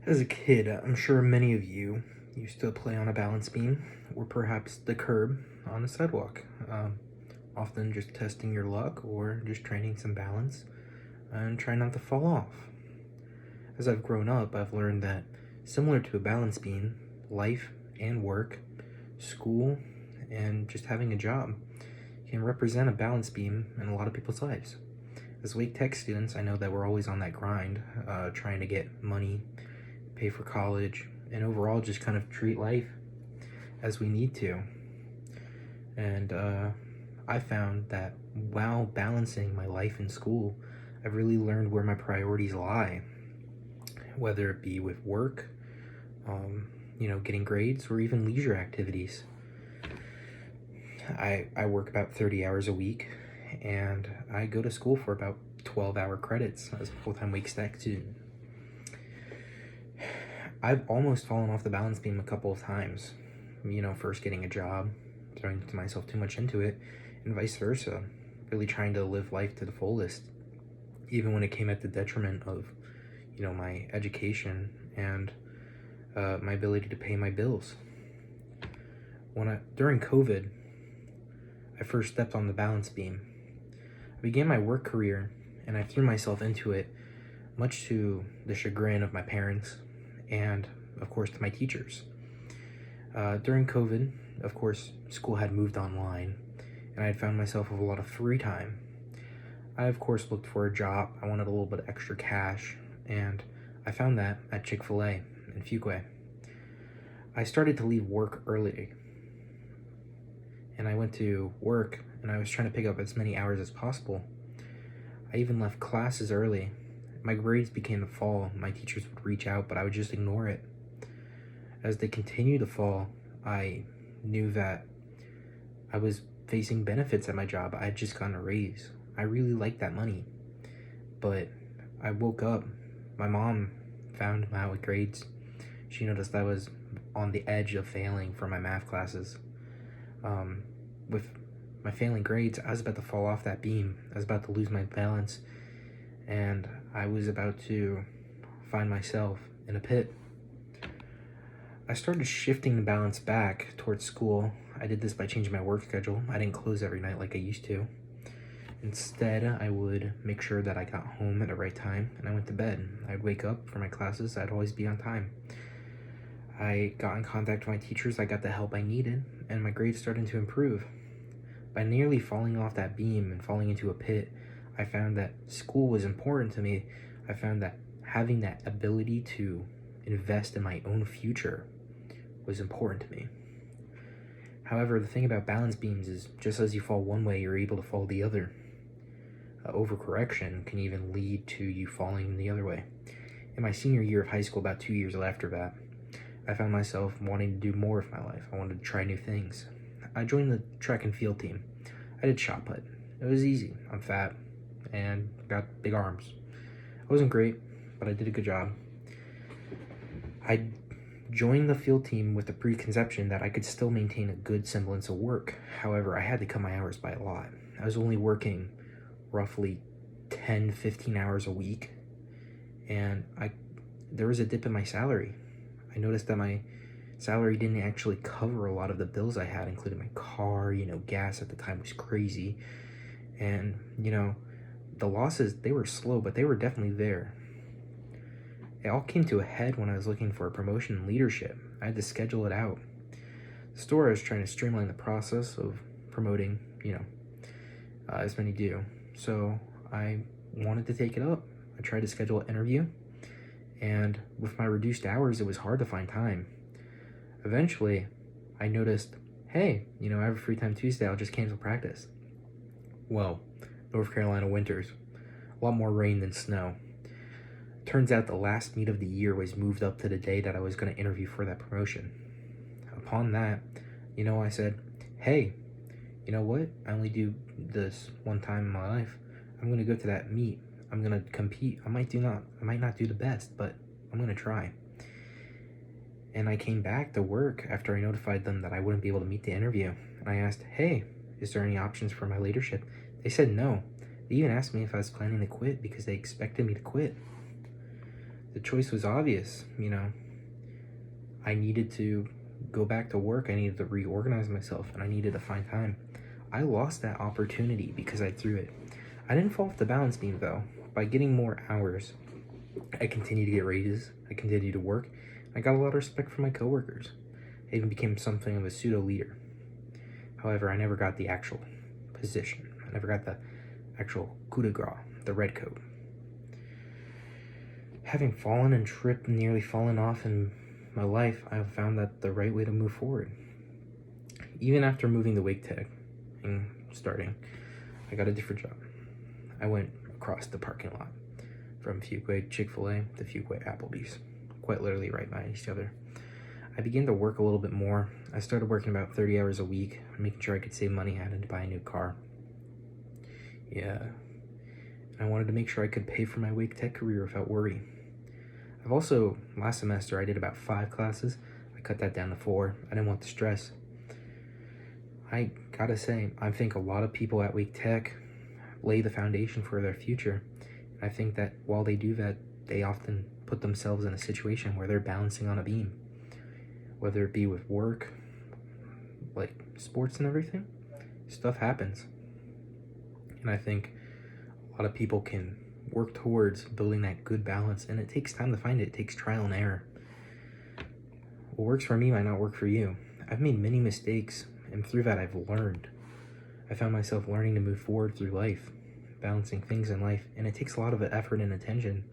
As a kid, I'm sure many of you used to play on a balance beam or perhaps the curb on a sidewalk, often just testing your luck or just training some balance and try not to fall off. As I've grown up, I've learned that similar to a balance beam, life and work, school, and just having a job can represent a balance beam in a lot of people's lives. As Wake Tech students, I know that we're always on that grind, trying to get money, pay for college, and overall just kind of treat life as we need to. And I found that while balancing my life in school, I've really learned where my priorities lie, whether it be with work, getting grades, or even leisure activities. I work about 30 hours a week, and I go to school for about 12-hour credits as a full-time Wake Tech student. I've almost fallen off the balance beam a couple of times. First getting a job, throwing myself too much into it, and vice versa. Really trying to live life to the fullest, even when it came at the detriment of, my education and my ability to pay my bills. During COVID, I first stepped on the balance beam. I began my work career, and I threw myself into it, much to the chagrin of my parents and, of course, to my teachers. During COVID, of course, school had moved online, and I had found myself with a lot of free time. I, of course, looked for a job. I wanted a little bit of extra cash, and I found that at Chick-fil-A in Fuquay. I started to leave work early, and I went to work, and I was trying to pick up as many hours as possible. I even left classes early. My grades began to fall. My teachers would reach out, but I would just ignore it. As they continued to fall, I knew that I was facing benefits at my job. I had just gotten a raise. I really liked that money. But I woke up. My mom found my grades. She noticed I was on the edge of failing for my math classes. With my failing grades, I was about to fall off that beam. I was about to lose my balance. And I was about to find myself in a pit. I started shifting the balance back towards school. I did this by changing my work schedule. I didn't close every night like I used to. Instead, I would make sure that I got home at the right time and I went to bed. I'd wake up for my classes. I'd always be on time. I got in contact with my teachers. I got the help I needed, and my grades started to improve. By nearly falling off that beam and falling into a pit, I found that school was important to me. I found that having that ability to invest in my own future was important to me. However, the thing about balance beams is just as you fall one way, you're able to fall the other. Overcorrection can even lead to you falling the other way. In my senior year of high school, about 2 years after that, I found myself wanting to do more with my life. I wanted to try new things. I joined the track and field team. I did shot put. It was easy. I'm fat and got big arms. I wasn't great, but I did a good job. I joined the field team with the preconception that I could still maintain a good semblance of work. However, I had to cut my hours by a lot. I was only working roughly 10, 15 hours a week, and there was a dip in my salary. I noticed that my salary didn't actually cover a lot of the bills I had, including my car. Gas at the time was crazy. And, the losses, they were slow, but they were definitely there. It all came to a head when I was looking for a promotion in leadership. I had to schedule it out. The store was trying to streamline the process of promoting, as many do. So I wanted to take it up. I tried to schedule an interview, and with my reduced hours, it was hard to find time. Eventually, I noticed, hey, I have a free time Tuesday, I'll just cancel practice. Well, North Carolina winters, a lot more rain than snow. Turns out the last meet of the year was moved up to the day that I was going to interview for that promotion. Upon that, I said, hey, you know what? I only do this one time in my life. I'm going to go to that meet. I'm going to compete. I might not do the best, but I'm going to try. And I came back to work after I notified them that I wouldn't be able to meet the interview. And I asked, hey, is there any options for my leadership? They said no. They even asked me if I was planning to quit because they expected me to quit. The choice was obvious, I needed to go back to work, I needed to reorganize myself, and I needed to find time. I lost that opportunity because I threw it. I didn't fall off the balance beam though. By getting more hours, I continued to get raises, I continued to work, I got a lot of respect from my coworkers. I even became something of a pseudo leader. However, I never got the actual position. I never got the actual coup de grace, the red coat. Having fallen and tripped and nearly fallen off in my life, I have found that the right way to move forward. Even after moving to Wake Tech and starting, I got a different job. I went across the parking lot from Fuquay Chick-fil-A to Fuquay Applebee's, quite literally right by each other. I began to work a little bit more. I started working about 30 hours a week, making sure I could save money. I had to buy a new car. Yeah. And I wanted to make sure I could pay for my Wake Tech career without worry. I've also, last semester, I did about 5 classes. I cut that down to 4. I didn't want the stress. I gotta say, I think a lot of people at Wake Tech lay the foundation for their future. And I think that while they do that, they often put themselves in a situation where they're balancing on a beam. Whether it be with work, like sports and everything, stuff happens. And I think a lot of people can work towards building that good balance, and it takes time to find it. It takes trial and error. What works for me might not work for you. I've made many mistakes, and through that I've learned. I found myself learning to move forward through life, balancing things in life, and it takes a lot of effort and attention.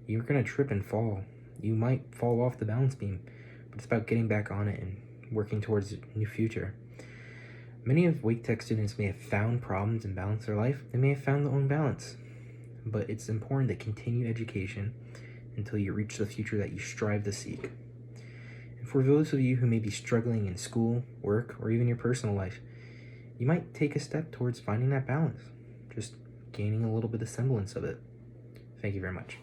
You're gonna trip and fall. You might fall off the balance beam, but it's about getting back on it and working towards a new future. Many of Wake Tech students may have found problems and balance their life. They may have found their own balance. But it's important to continue education until you reach the future that you strive to seek. And for those of you who may be struggling in school, work, or even your personal life, you might take a step towards finding that balance, just gaining a little bit of semblance of it. Thank you very much.